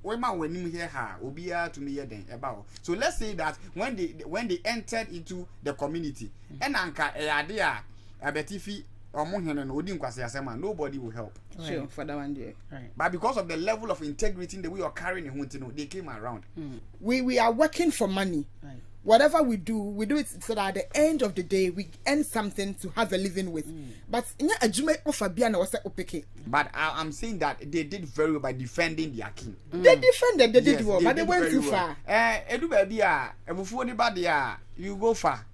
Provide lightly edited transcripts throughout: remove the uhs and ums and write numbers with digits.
when you hear her, obia to me then about. So let's say that when they entered into the community, and anka idea abetifi nobody will help. Sure, for that one day. Right. But because of the level of integrity in the way you're carrying it, they came around. We are working for money. Right. Whatever we do it so that at the end of the day we earn something to have a living with. But But I'm saying that they did very well by defending their king. They defended, they did Yes, well, but they went too well. far. You go far.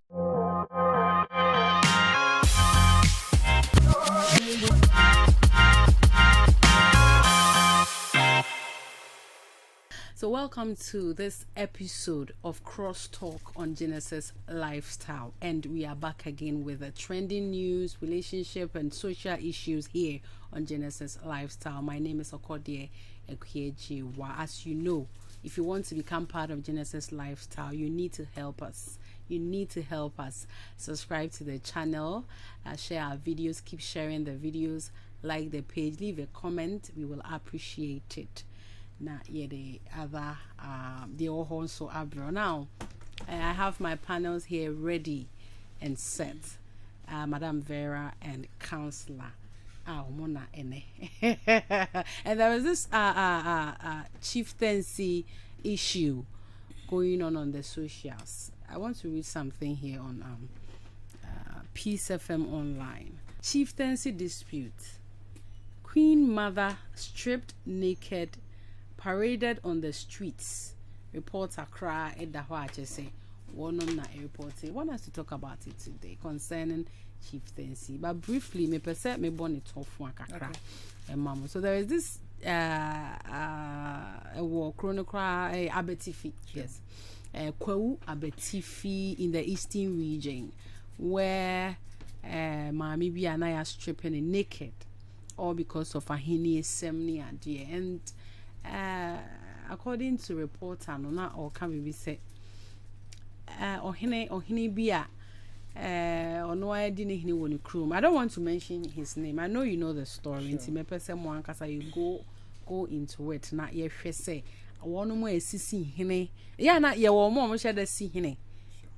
So welcome to this episode of Crosstalk on Genesis Lifestyle, and we are back again with the trending news, relationship and social issues here on Genesis Lifestyle. My name is Okodie Ekwejiwa. As you know, if you want to become part of Genesis Lifestyle, you need to help us. Subscribe to the channel, share our videos, keep sharing the videos, like the page, leave a comment. We will appreciate it. Now, the other, the also abro. Now, I have my panels here ready and set. Madam Vera and Counselor Mona Ene. And there was this chieftaincy issue going on the socials. I want to read something here on Peace FM Online. Chieftaincy dispute. Queen Mother stripped naked, paraded on the streets. Reporter cry at the Huache say, one on that report. I want us to talk about it today concerning chieftaincy. But briefly, me perceive me born it off one kakra. Mama. So there is this a war chronicra Abetifi. Yes. Kwewu Abetifi in the eastern region where Mami Bianaya stripping naked, all because of a heinous semni idea. And according to reporter, no na or can we say ohine bia ono ayedine hine woni krum. I don't want to mention his name. I know you know the story. Nti me pese mo ankasa you go into it na ye hwe say wono mo esisi hine. Ya na ye wo mo hwe da si hine.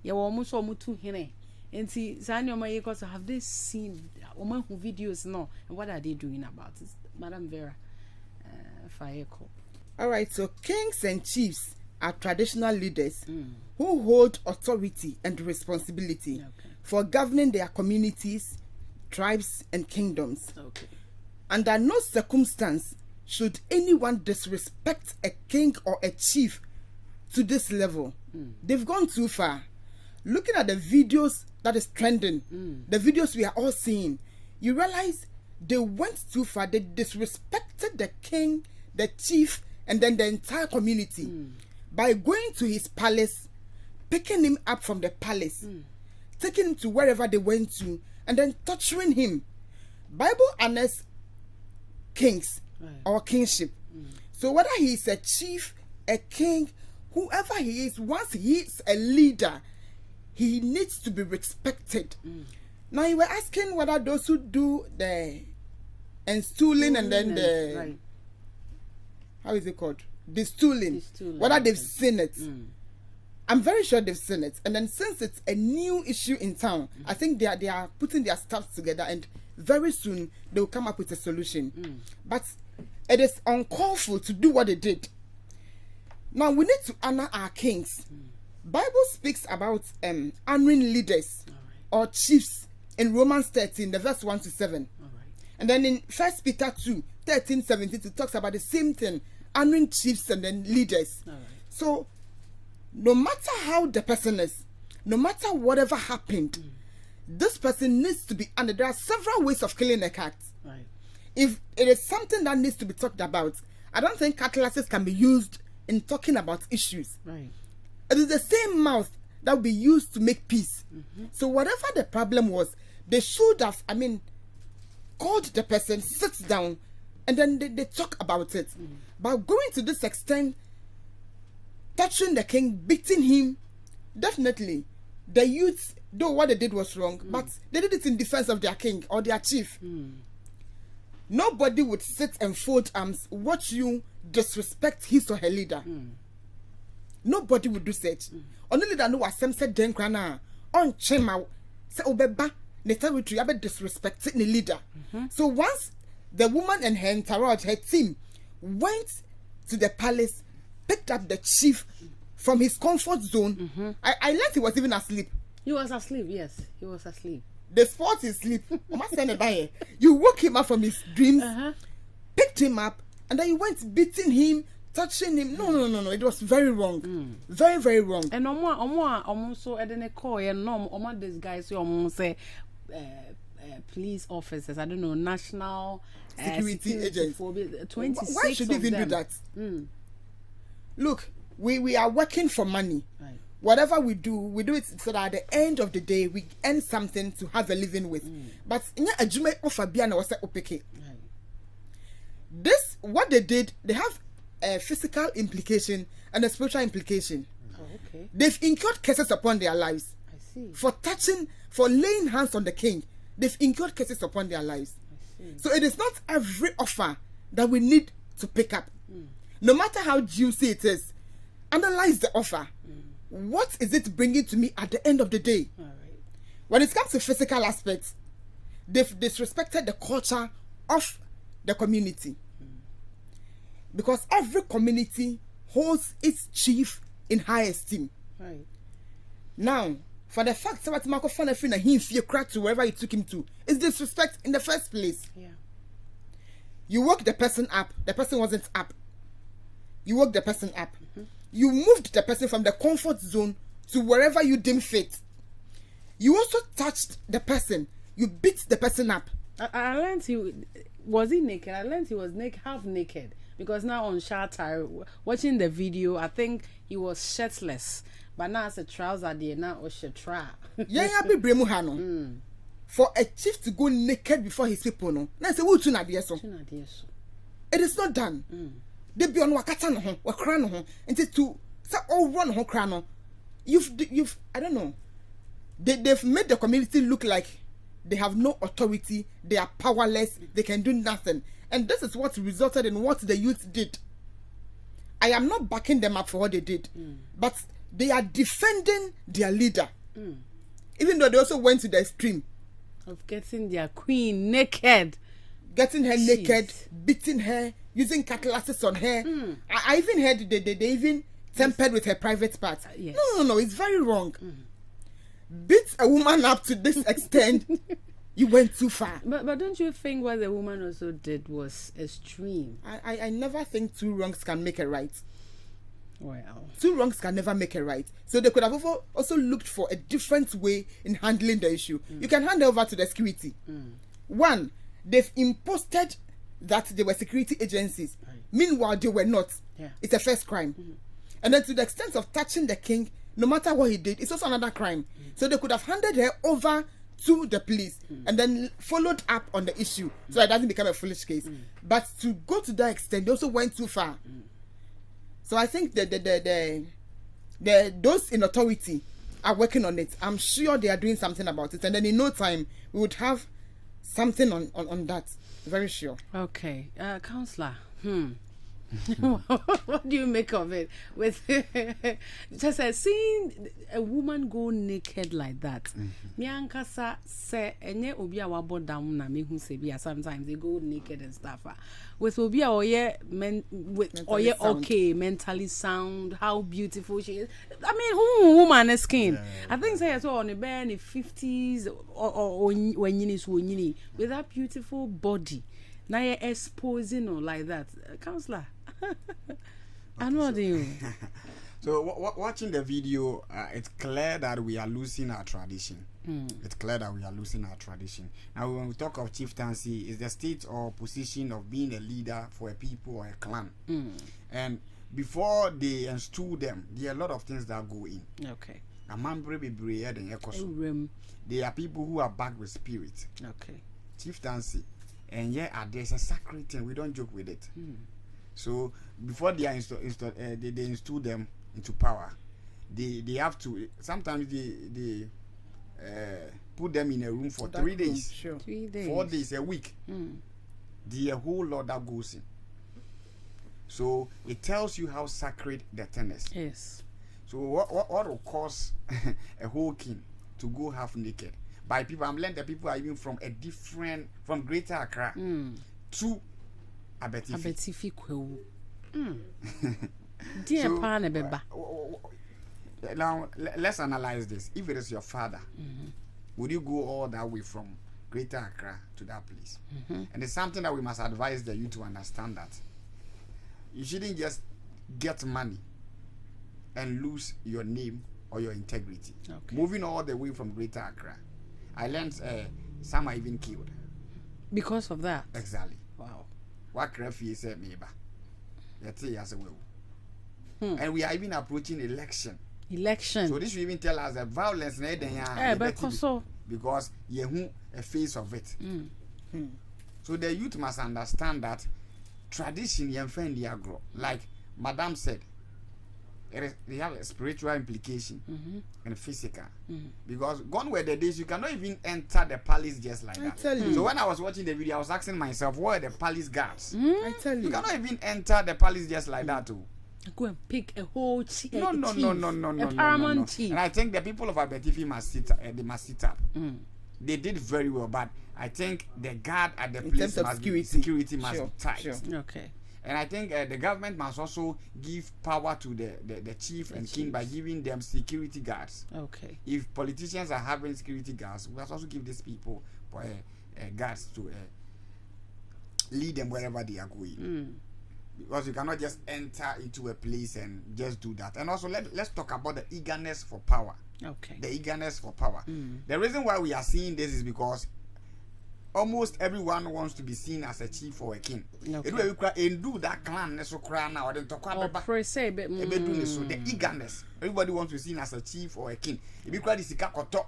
Ye wo mo so mo tu hine. Nti sani o maye cause have they seen o ma hu videos no, and what are they doing about it? Madam Vera, fire call. All right, so kings and chiefs are traditional leaders who hold authority and responsibility for governing their communities, tribes, and kingdoms. Okay. Under no circumstance should anyone disrespect a king or a chief to this level. They've gone too far. Looking at the videos that is trending, the videos we are all seeing, you realize they went too far. They disrespected the king, the chief, and then the entire community by going to his palace, picking him up from the palace, taking him to wherever they went to, and then torturing him. Bible honors kings or kingship. So whether he is a chief, a king, whoever he is, once he is a leader, he needs to be respected. Now you were asking whether those who do the stooling and then the how is it called? The stooling. Whether they've seen it. I'm very sure they've seen it. And then since it's a new issue in town, I think they are putting their stuff together, and very soon they will come up with a solution. But it is uncalled for to do what they did. Now we need to honor our kings. Bible speaks about honoring leaders or chiefs in Romans 13, the verse 1 to 7. And then in 1 Peter 2, 13, 17, it talks about the same thing, honoring chiefs and then leaders. So no matter how the person is, no matter whatever happened, this person needs to be honored. There are several ways of killing a cat. If it is something that needs to be talked about, I don't think cutlasses can be used in talking about issues. It is the same mouth that will be used to make peace. So whatever the problem was, they should have, called the person, sits down, and then they talk about it. But going to this extent, touching the king, beating him, definitely, the youths, though what they did was wrong, but they did it in defense of their king or their chief. Nobody would sit and fold arms, watch you disrespect his or her leader. Nobody would do such. Only leader no was said den krana on chema say obeba the territory abe disrespecting the leader. So once the woman and her entourage, her team, went to the palace, picked up the chief from his comfort zone. I learned he was even asleep. He was asleep, yes. He was asleep. The sport is sleep. You woke him up from his dreams, picked him up, and then you went beating him, touching him. No. It was very wrong. Very, very wrong. And also I didn't call these guys say police officers, I don't know, national security agents. 26 Why should they even do that? Look, we are working for money. Right. Whatever we do it so that at the end of the day we earn something to have a living with. But in a jume offer biana was opeke. This what they did, they have a physical implication and a spiritual implication. Okay. They've incurred cases upon their lives. I see. For laying hands on the king. They've incurred cases upon their lives. I see. So it is not every offer that we need to pick up. No matter how juicy it is, analyze the offer. What is it bringing to me at the end of the day? All right. When it comes to physical aspects, they've disrespected the culture of the community. Because every community holds its chief in high esteem. Right. Now, for the fact that Marco Fanafina he fear crack to wherever you took him to, is disrespect in the first place. Yeah. You woke the person up, the person wasn't up. You woke the person up. You moved the person from the comfort zone to wherever you deem fit. You also touched the person. You beat the person up. I learned he was naked. I learned he was half naked, because now on Shatar, watching the video, I think he was shirtless. But now it's a trouser there now or shatra. Yeah, be bremu hano. For a chief to go naked before his people, no. Now say who tuna so. It is not done. They be on wakata no ho, wakra no ho. Until to say all run ho kra no. You've I don't know. They've made the community look like they have no authority, they are powerless, they can do nothing. And this is what resulted in what the youth did. I am not backing them up for what they did, but they are defending their leader. Even though they also went to the extreme of getting their queen naked. Getting her naked, beating her, using cutlasses on her. I even heard they even tempered with her private parts. Yes. No, it's very wrong. Beat a woman up to this extent, you went too far. But don't you think what the woman also did was extreme? I never think two wrongs can make a right. Well, two wrongs can never make a right. So they could have also looked for a different way in handling the issue. You can hand over to the security. One, they've imposted that they were security agencies. Right. Meanwhile, they were not. Yeah. It's a first crime. And then to the extent of touching the king, no matter what he did, it's also another crime. So they could have handed her over to the police and then followed up on the issue so it doesn't become a foolish case. But to go to that extent, they also went too far. So I think the those in authority are working on it. I'm sure they are doing something about it. And then in no time, we would have something on that. Very sure. Okay. Counselor, what do you make of it? With just seeing a woman go naked like that. Miankasa say enye obi a wabo down na me hu say bia sometimes they go naked and stuff. With obi a oye okay, mentally sound, how beautiful she is. I mean, who woman is skin? I think say so on the bed in the 50s or when you with that beautiful body. Now you're exposing or like that. Counselor. I know you. So watching the video, it's clear that we are losing our tradition. It's clear that we are losing our tradition. Now, when we talk of chieftaincy, it's the state or position of being a leader for a people or a clan. And before they install them, there are a lot of things that go in. Okay. They are people who are backed with spirit. Okay. Chieftaincy. And yeah, there's a sacred thing. We don't joke with it. So before they are they install them into power, they have to. Sometimes they put them in a room for 3 days, 3 days, 4 days, a week. The whole lot that goes in. So it tells you how sacred the thing is. Yes. So what will cause a whole king to go half naked? By people, I'm learning that people are even from from Greater Accra to Abetifi. Abetifi kwewu. Dear Pana Beba. Now let's analyze this. If it is your father, would you go all that way from Greater Accra to that place? And it's something that we must advise the youth to understand, that you shouldn't just get money and lose your name or your integrity. Okay. Moving all the way from Greater Accra, I learned some are even killed because of that. Exactly. Wow. What Krefi said me ba. And we are even approaching election. So this will even tell us that violence because you a face of it. So the youth must understand that tradition grow. Like Madam said, they have a spiritual implication and physical. Because gone were the days you cannot even enter the palace just like that. So when I was watching the video, I was asking myself, where are the palace guards? I tell You cannot even enter the palace just like that too. Go and pick a whole chief. No. A paramount chief. And I think the people of Abetifi must sit up. They did very well, but I think the guard at the place must security must be tight. Sure. Okay. And I think the government must also give power to the chief and king by giving them security guards. Okay. If politicians are having security guards, we must also give these people guards to lead them wherever they are going. Because you cannot just enter into a place and just do that. And also let's talk about the eagerness for power. Okay. The eagerness for power. The reason why we are seeing this is because almost everyone wants to be seen as a chief or a king. Okay. And do that clan so cry now. The eagerness. Everybody wants to be seen as a chief or a king. If you cry this ikakoto.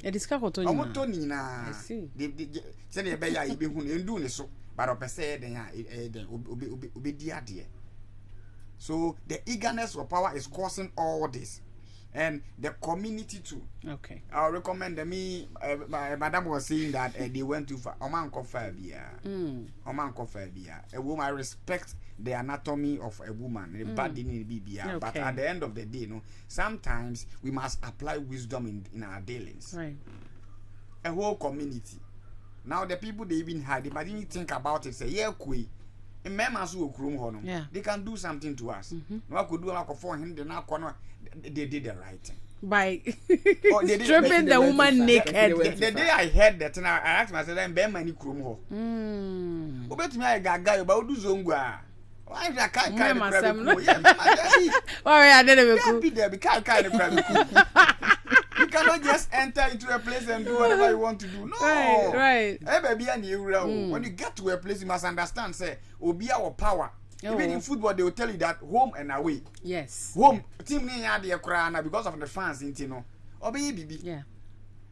I see. So the eagerness for power is causing all this, and the community too. Okay. I recommend me. Madam was saying that they went to Oman Kofabia. A woman, I respect the anatomy of a woman. But at the end of the day, sometimes we must apply wisdom in our dealings. Right. A whole community. Now the people they even had, they might even think about it. Say, yeah, they can do something to us. No, could do for him. They did the right thing by stripping the woman naked. The day I heard that, and I asked myself, "I'm Ben many krumo." Bet me I got guy about do zongwa. Why is that kind of I didn't. You cannot just enter into a place and do whatever you want to do. No. Right. When you get to a place, you must understand, say, obi our power. Even in football, they will tell you that home and away. Yes. Home team because of the fans, Yeah.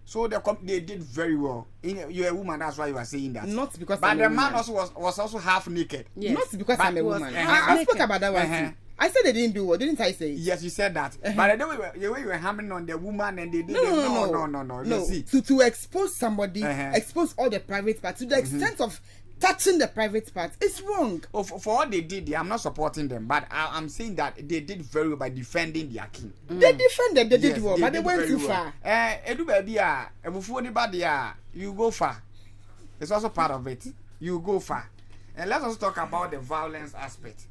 So they did very well. You're a woman, that's why you are saying that. Not because but I'm a the man woman. also was also half naked. Yes. Not because I'm a woman. I spoke about that one too. I said they didn't do what, didn't I say? Yes, you said that. But the way you were hammering on the woman and they did no. See. To expose somebody, expose all the private parts to the extent of touching the private parts, it's wrong. Oh, for what they did, I'm not supporting them, but I'm saying that they did very well by defending their king. They defended, they did well, but they went too far. You go far. It's also part of it. You go far. And let's also talk about the violence aspect.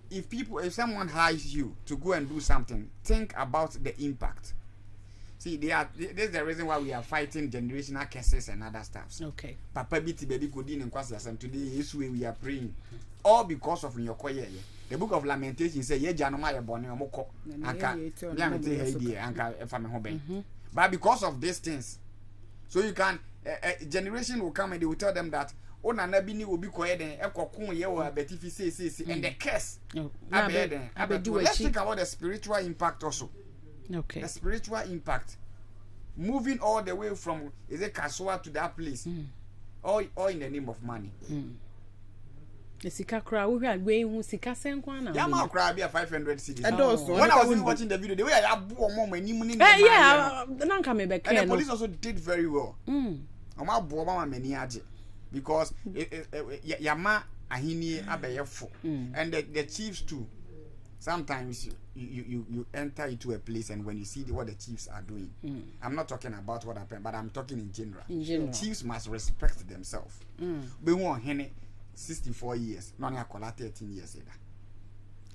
If someone hires you to go and do something, think about the impact. See, this is the reason why we are fighting generational curses and other stuff. Okay. Papa biti baby kodin and kwasiasam today is where we are praying. All because of your koye. The book of Lamentation says, ye janoma ye bone omoko. But because of these things, so you can a generation will come and they will tell them that Nabini will be quiet and the curse. Let's think about the spiritual impact also. Okay. The spiritual impact. Moving all the way from Kaswa to that place. All in the name of money. The Sika crowd we are going Sika Senkwana. Yama crowd be 500 cities. When I was even watching the video, the way I bought more money. And the police also did very well. Because Yama ahini abeyefo. And the chiefs too. Sometimes you enter into a place and when you see what the chiefs are doing, I'm not talking about what happened, but I'm talking in general. Chiefs must respect themselves. We want 64 years, not 13 years.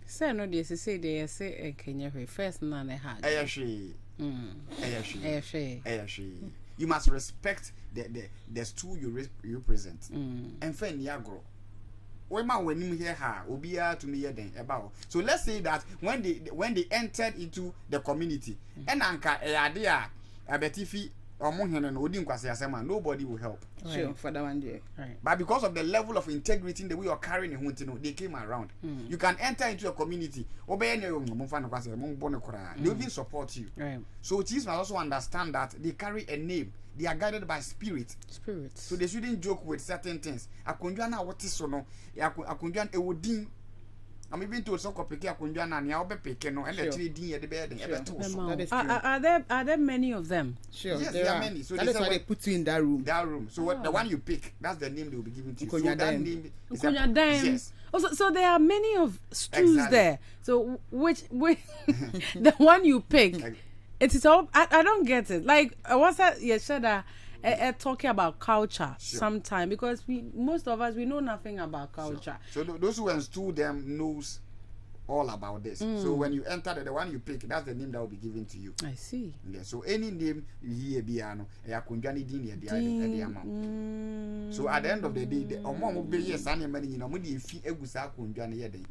Say no, they say they say Kenya first man they had. You must respect the stool you represent. And friend Yagro. When him here obia to me then about. So let's say that when they entered into the community, and anka idea abetifi nobody will help. Sure, for that one day. Right. But because of the level of integrity in the way you're carrying they came around. You can enter into a community, they even support you. Right. So chiefs must also understand that they carry a name. They are guided by spirits. So they shouldn't joke with certain things. Akunjana what is so no? Akunjan ewodin. I'm even told some copy akunjana ni aobe peke no and the tree din the bed. Are there many of them? Sure. Yes, there are many. So that is why they put you in that room. So what the one you pick, that's the name they will be given to you. So that name is yes. So there are many of stools there. So which the one you pick? It is all. I don't get it. Like what's that? You said talking about culture sometime because most of us we know nothing about culture. So those who install them knows all about this. So when you enter the one you pick, that's the name that will be given to you. I see. Yeah. So any name you hear biano, yakunjani dini the amount. So at the end of the day, the omo be yes and money mudi fi egusa kunjani yede.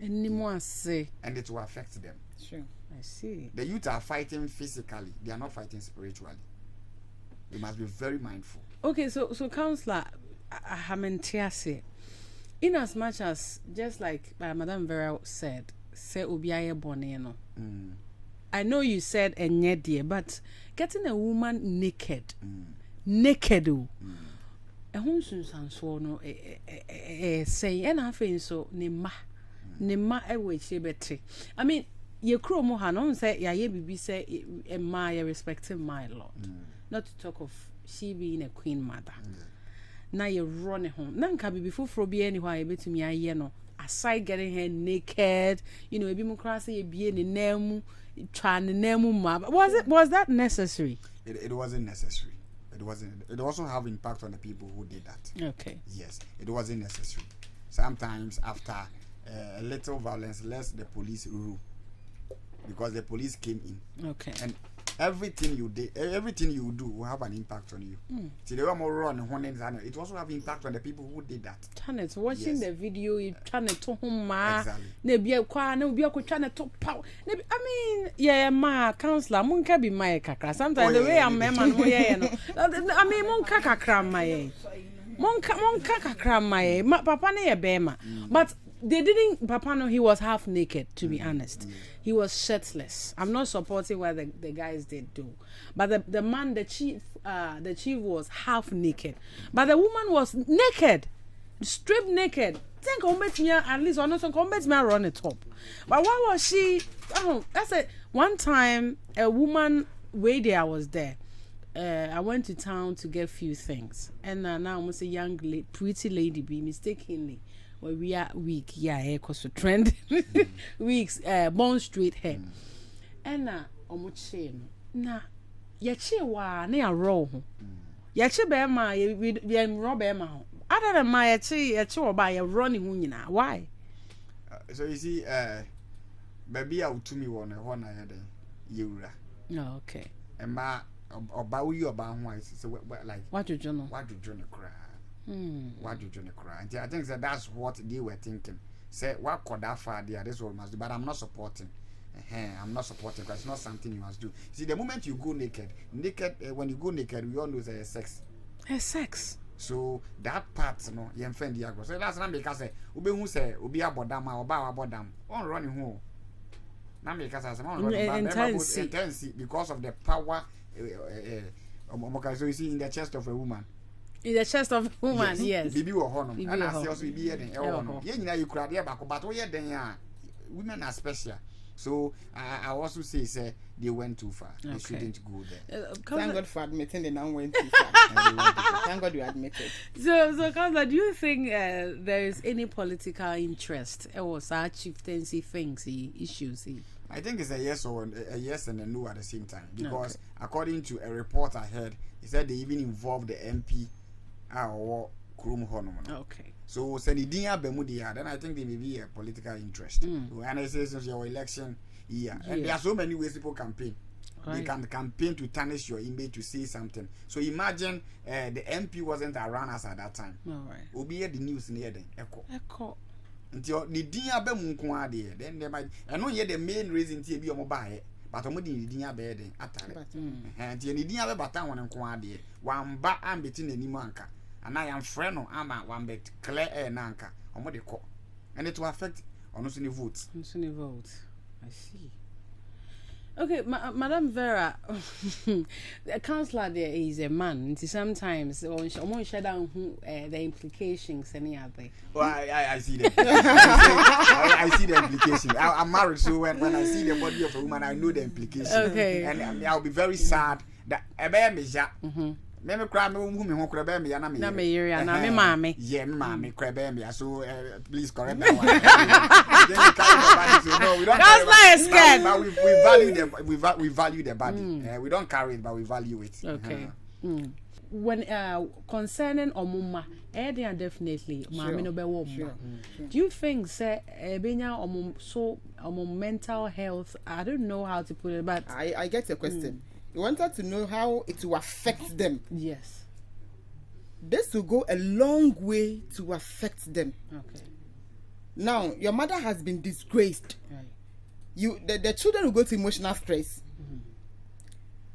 And it will affect them. Sure. I see. The youth are fighting physically. They are not fighting spiritually. They must be very mindful. Okay, so counselor, in as much as just like Madam Vera said, say Obiaye Boneno. I know you said enye but getting a woman naked, no. Say and I feel so nema betre. I mean. Ye crow mohanon say ya ye bibi say my respecting my lord. Not to talk of she being a queen mother. Now you run home. Nanka be before frobi anywhere be to me a no. Aside getting her naked, you know, a bimocracy ye be in the name trying the name was that necessary? It wasn't necessary. It wasn't. It also have impact on the people who did that. Okay. Yes, it wasn't necessary. Sometimes after a little violence, less the police rule. Because the police came in. Okay. And everything you do will have an impact on you. See, they were more run it also have impact on the people who did that. Janet, watching the video, you trying to home exactly. I mean, yeah, ma counselor, munka be my kakra. Sometimes the way I'm man, I mean, munka kakra my. Monka kakra my. Papa ne bema. But they didn't. Papa no, he was half naked. To be honest, he was shirtless. I'm not supporting what the guys did do, but the man, the chief was half naked, but the woman was naked, stripped naked. Think me at least one not combat me run it up. But why was she? Oh, that's it. One time, a woman I was there. I went to town to get few things, and now almost a young pretty lady be mistakenly. Well, we are weak, cause to trend weeks, Bond Street hair. And omuche na yache wa na ya raw. Yache be ma we raw be ma. Other than my yache oba ya running hu nyina. Why? So you see, baby out to me one na head yura. Oh, okay. And ma oba wi oba ho so like what do you know? What do you know cry? What do you cry? I think that's what they were thinking. Say what could that far there? This one must do, but I'm not supporting. I'm not supporting because it's not something you must do. See, the moment you go naked, when you go naked, we all know there's sex. Sex. So that part, no, you friend the ago. So that's not because ube who say ubi abodam or ba abodam on running home. Not because I say intensity because of the power. So you see in the chest of a woman. In the chest of a woman, yes. Bibi or honum. And I see also be here then. You know, you cried here back, but we are then. Women are special. So I also say they went too far. They shouldn't go there. Thank God for admitting they now went too far. Thank God you admitted. So Councillor, do you think there is any political interest or chieftaincy things, issues? I think it's a yes and a no at the same time, because according to a report I heard, he said they even involved the MP or Krum Honor. Okay. So Senidia Bemudia, then I think there may be a political interest. And I say since your election year, and there are so many ways people campaign. Right. They can campaign to tarnish your image, to say something. So imagine the MP wasn't around us at that time. All right. We'll be at the news near them. Echo. Until the dia be munko there, then they might. I know the main reason to be on mobile, but I'm the dia be then atare. And the dia be batan one nko there. One ba am between any manka. And I am friend no ama one bet clear air nanka. Omo de call. And it will affect on us any votes. I see. Okay, Madam Vera, the councillor there is a man. Sometimes on shut down the implications any other. Well, I see that. I see the implication. I'm married, so when I see the body of a woman, I know the implication. Okay. And I'll be very sad that a baby me cry me me ho kra be me ya na me area na me mama yeah me mama cry be me so please correct that one. Then we carry the body, so no, we don't. That's not scared. But we value the we value the body. We don't carry it, but we value it. Okay. When concerning omuma, they are definitely mama no be wo. Do you think say benya so mental health? I don't know how to put it, but I get your question. You wanted to know how it will affect them. Yes. This will go a long way to affect them. Okay. Now, your mother has been disgraced. Right. The children will go to emotional stress.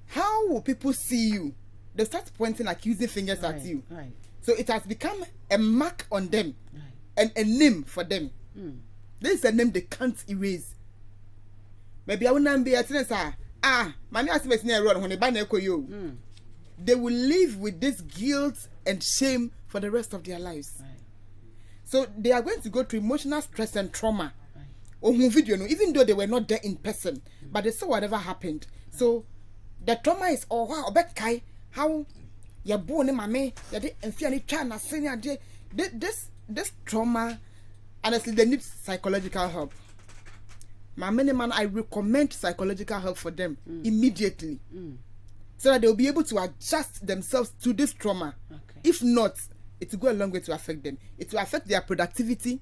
How will people see you? They start pointing, accusing fingers at you. Right. So it has become a mark on them, right, and a name for them. This is a name they can't erase. Maybe I will not be a they will live with this guilt and shame for the rest of their lives. Right. So they are going to go through emotional stress and trauma. Right. Even though they were not there in person, but they saw whatever happened. So the trauma is how your born mame this trauma, honestly, they need psychological help. I recommend psychological help for them immediately, so that they'll be able to adjust themselves to this trauma. Okay. If not, it will go a long way to affect them. It will affect their productivity,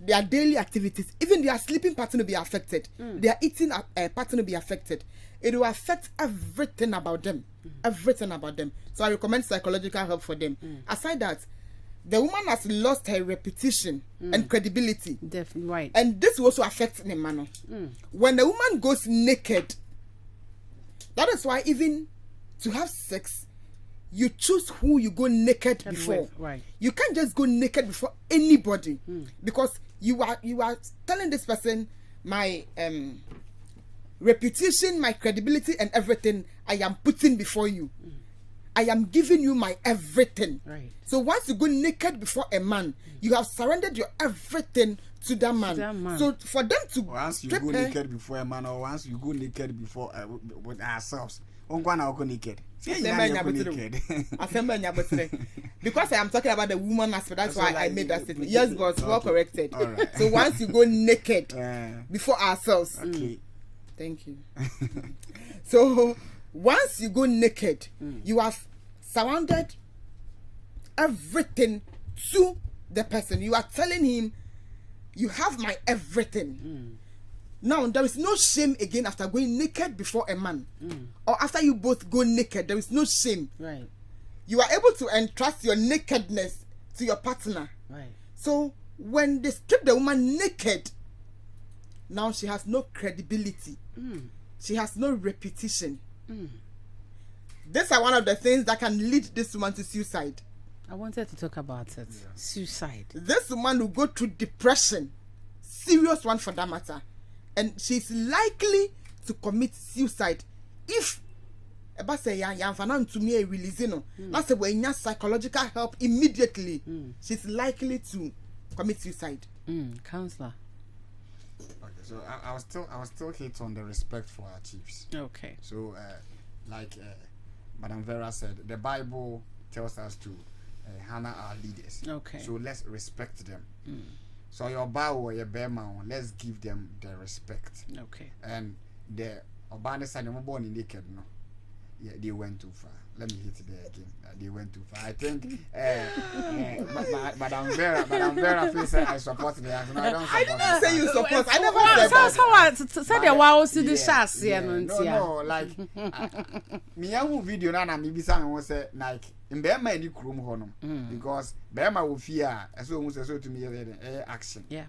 their daily activities, even their sleeping pattern will be affected. Their eating pattern will be affected. It will affect everything about them. Everything about them. So I recommend psychological help for them. Aside that, the woman has lost her reputation and credibility. Definitely right. And this will also affect the man. When a woman goes naked, that is why even to have sex, you choose who you go naked before. Right. You can't just go naked before anybody, because you are telling this person, my reputation, my credibility, and everything I am putting before you. I am giving you my everything. Right. So once you go naked before a man, you have surrendered your everything to that man. So for them to once you go naked before a man, or once you go naked before with ourselves, go naked. Because I am talking about the woman aspect, that's why I made that statement. Yes, boss, well corrected. Right. So once you go naked before ourselves, thank you. So once you go naked, you have surrounded everything to the person. You are telling him, you have my everything. Now, there is no shame again after going naked before a man. Or after you both go naked, there is no shame. Right. You are able to entrust your nakedness to your partner. Right. So, when they strip the woman naked, now she has no credibility. She has no reputation. These are one of the things that can lead this woman to suicide. I wanted to talk about it. Yeah. Suicide. This woman will go through depression, serious one for that matter, and she's likely to commit suicide if that's when psychological help immediately. She's likely to commit suicide. Counselor. Okay, So I was still hit on the respect for our chiefs. Okay. So like Madam Vera said, the Bible tells us to honor our leaders. Okay. So let's respect them. So your bow or your bema, let's give them the respect. Okay. And the Obana side, I'm born in naked, no. Yeah, they went too far. Let me hit it there again. They went too far. I think Madam Vera feels I support the answer. No, I don't support. I didn't say you support. I never said that. Said the wow see the shots here no, like me yahu video na me bisa me won say like in Bema any krum ho no because Bema wo fear so who say so to me action. Yeah.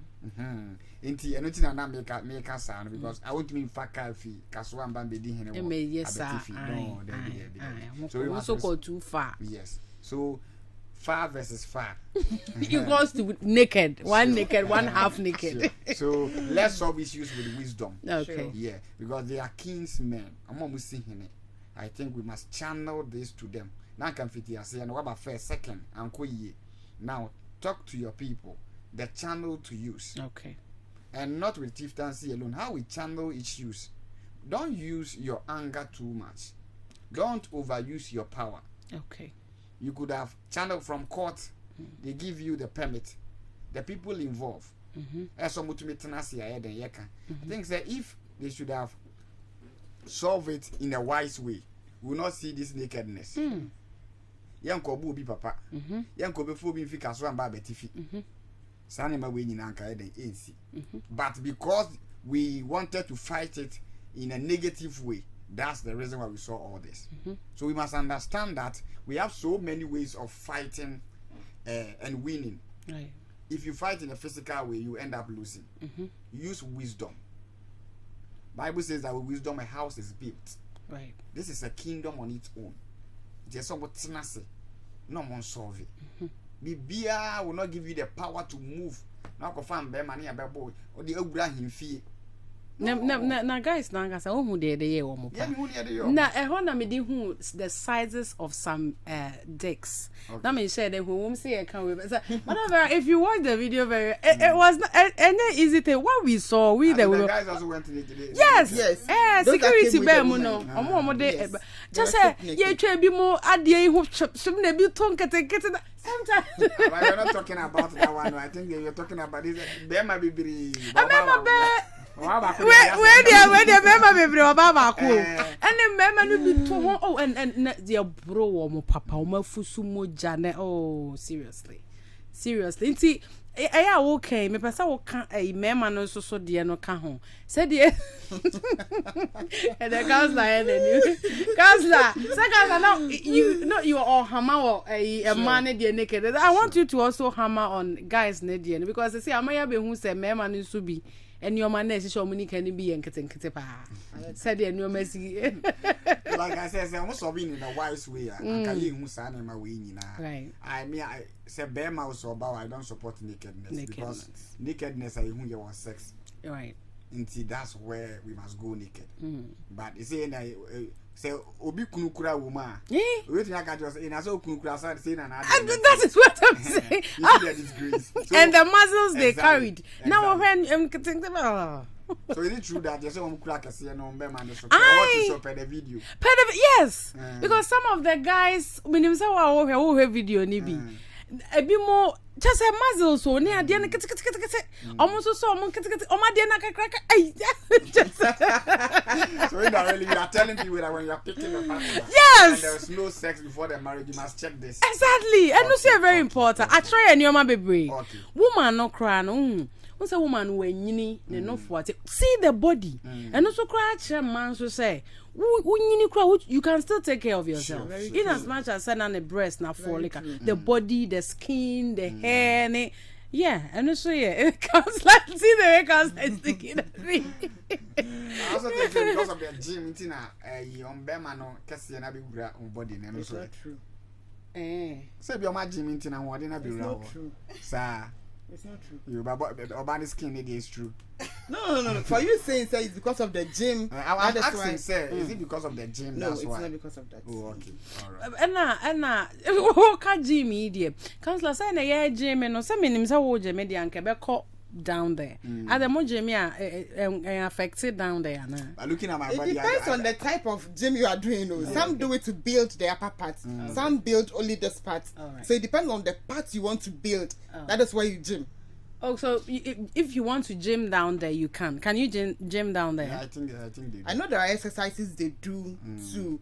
Inti eno ti na make sa no because I want me faka fi kaso amba be di hene wo. Yes sir. No, so we also go too far. Yes. So far versus far equals to naked. One naked, one half naked. Sure. So let's solve issues with wisdom. Okay. Sure. Yeah, because they are king's men. I think we must channel this to them. Now can fit here say and what about first, second, and now talk to your people. The channel to use. Okay. And not with chieftaincy alone. How we channel issues. Don't use your anger too much. Don't overuse your power. Okay. You could have channeled from court. They give you the permit. The people involved. I think that if they should have solved it in a wise way, we will not see this nakedness. Yanko bi papa. Yanko before being fika so and babetifi. Sanema we in anka eden ensi. But because we wanted to fight it in a negative way, that's the reason why we saw all this. So we must understand that we have so many ways of fighting and winning. Right. If you fight in a physical way, you end up losing. Use wisdom. Bible says that with wisdom a house is built. Right. This is a kingdom on its own. Just what tenacity, no one solve it. Bibia will not give you the power to move. Now confirm be money about boy or the Abraham fee. Na guys na ngasa o hu de ye wo mo pa. Na ehon na me di hu the sizes of some dicks. Na me share the who say can we. Whatever, if you watch the video very it was not any easy thing. What we saw we the guys also went to the yes security be mo no omo de just say ye twa bi mo ade hu swim na bi ton kete sometimes we're not talking about that one. I think you're talking about this Bema Bibiri. Where the member baby Baba ko and the member no be to ho oh and the bro wo papa wo mafusu moja ne oh seriously nti I okay me pesa wo ka member no so de no ka ho said the and the counselor and the counselor now you are all hammer or a man de naked. I want you to also hammer on guys ne de because they say amaya be hu say member no so be and your man is show money can be and kete pa said the new mercy like I said almost being in a wise way and can you say na we nyina right. I mean I say Bema also about I don't support nakedness because nakedness I who you want sex right until that's where we must go naked but you say obi kunukura woman wait na just in aso kunukura say na that is what I'm saying you see the disgrace and the muscles they carried now when think so is it true that you say kunukura kase no Bema no so what you show per the video yes because some of the guys when him say wa video ni bi ebi mo just a muzzle so near the end almost so so really you are telling people that when you are picking a partner yes and there is no sex before the marriage you must check this exactly and no say very important I try and your baby woman no cry no say woman when yini ne no for see the body and also cry man so say you can still take care of yourself in as much as send on the breast now for like the body the skin the hair yeah and so it comes like see the way comes sticking I also think because of the gym on Bema no kesi na be gura on body na no so true say be on gym na ho na be gura sir. It's not true. You about the skin it is true. No. For you saying it's because of the gym. I'm asking, sir, is it because of the gym? No, that's it's why. not because of that. Oh, okay. All right. Anna, what can gym media? Counselor say na yeah gym no say minim say wo gym media anke be ko down there. Are the more gym affected down there? But looking at my It body, depends on the type of gym you are doing. Some do it to build the upper part. Some build only this part. Right. So it depends on the part you want to build. That is why you gym. Oh, so if you want to gym down there, you can. Can you gym down there? Yeah, I think they do. I know there are exercises they do to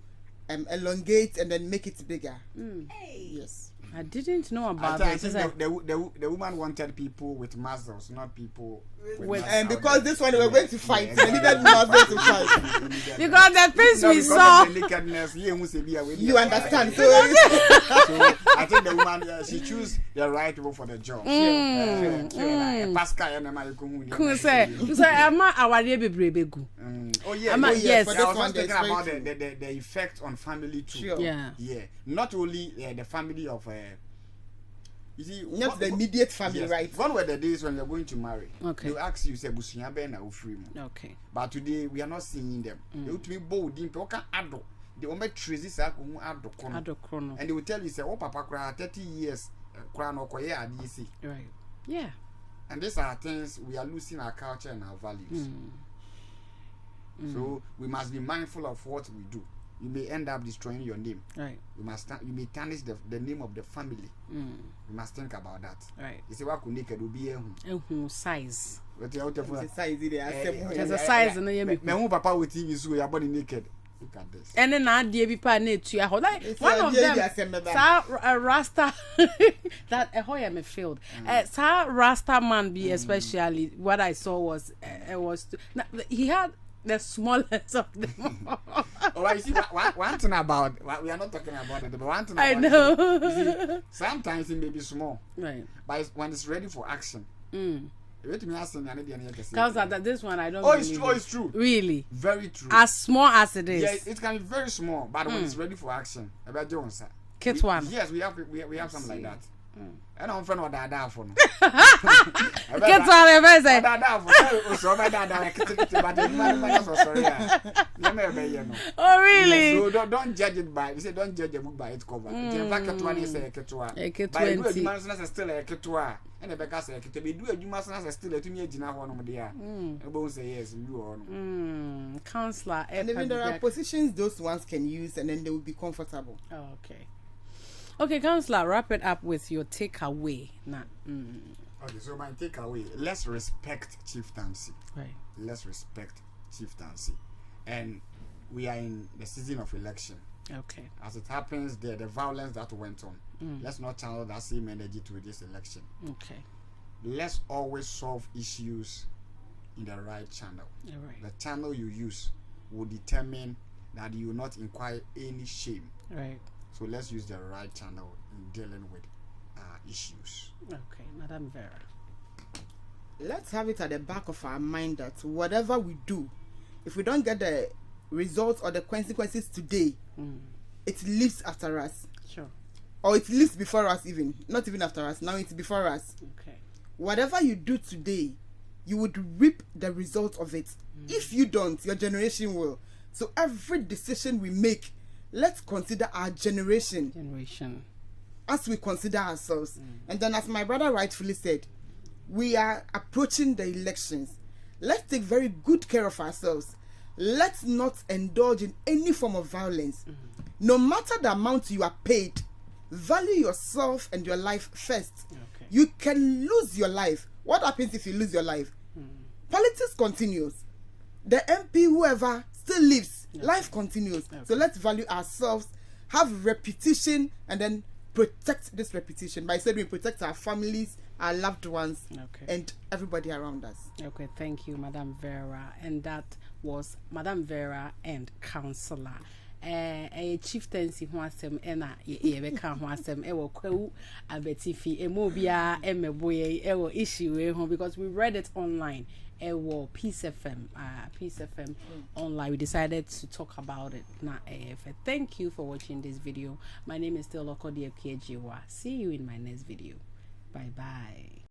elongate and then make it bigger. Yes. I didn't know about I that. think the woman wanted people with muscles, not people with And because this one we were going to fight, they needed muscles to fight. Because the things we because saw. of the nakedness, You understand? So I think the woman she choose the right people for the job. Pascal and Cool say, I'm our baby. Oh yeah, I'm not- yes. I For this was one, just thinking there's about very the effect on family too. Sure. Yeah. Yeah, not only the family of you see, Not the immediate family, yes. right? One were the days when you're going to marry. Okay. They'll ask you, say, Busunya ben na free. Okay. But today we are not seeing them. They will be bold in Poka Ado. They will make traces Ado Chrono. and they will tell you, say, oh, Papa, cry 30 years, crown or Koya DC. Right. Yeah. And these are things we are losing our culture and our values. So we must be mindful of what we do. You may end up destroying your name. Right. You may tarnish the name of the family. You must think about that. Right. You say what could naked will be a Size. but you out of It's a size there. There's a size in the me who papa with TV so your body naked. Look at this. And then I be part to ya. Like It's one a of idea them, they are saying Sir Rasta, that a hoya me failed. Sir Rasta man be especially what I saw was he had the smallest of them. Oh, I see one thing about we are not talking about it, but one thing I about know. it, you see, sometimes it may be small, Right. but when it's ready for action. Wait me asking Counselor, that this one I don't. Oh, it's believe true. Oh, it. it's true. Really. Very true. As small as it is. Yeah, it can be very small, but when it's ready for action, about Jones. Kit one. Yes, we have something like that. And I'm friend of that for no. Kit one, ever say. Oh, really? So don't judge it by. You say don't judge a book by its cover. In fact, Ketwa is a Ketwa. By do a human as still a Ketwa. And a Becca say, to be do a human as still a 2 year dinner one of the year. A bone say yes, you are. Counselor, And even there are positions those ones can use, and then they will be comfortable. Oh, okay. Okay, Counselor, wrap it up with your takeaway. Nah. Okay, so my takeaway: let's respect chieftaincy. Right. Let's respect chieftaincy, and we are in the season of election. Okay. As it happens, the violence that went on. Let's not channel that same energy to this election. Okay. Let's always solve issues in the right channel. All right. The channel you use will determine that you will not inquire any shame. Right. So let's use the right channel in dealing with issues. Okay, Madam Vera. Let's have it at the back of our mind that whatever we do, if we don't get the results or the consequences today, it lives after us. Sure. Or it lives before us even. Not even after us. Now it's before us. Okay. Whatever you do today, you would reap the result of it. If you don't, your generation will. So every decision we make, let's consider our generation as we consider ourselves. And then, as my brother rightfully said, we are approaching the elections. Let's take very good care of ourselves. Let's not indulge in any form of violence. No matter the amount you are paid, value yourself and your life first. Okay. You can lose your life. What happens if you lose your life? Politics continues. The MP, whoever, still lives. Life continues. So let's value ourselves, have reputation, and then protect this reputation. By saying we protect our families, our loved ones, and everybody around us. Okay, thank you, Madam Vera. And that was Madam Vera and Counselor. A chieftaincy who asem ena ye beka ho asem e wo kwawu abetifi emobia emeboye e wo issue e ho, because we read it online. Ewo Peace FM online. We decided to talk about it. Thank you for watching this video. My name is still Okodi Ekejiwa. See you in my next video. Bye bye.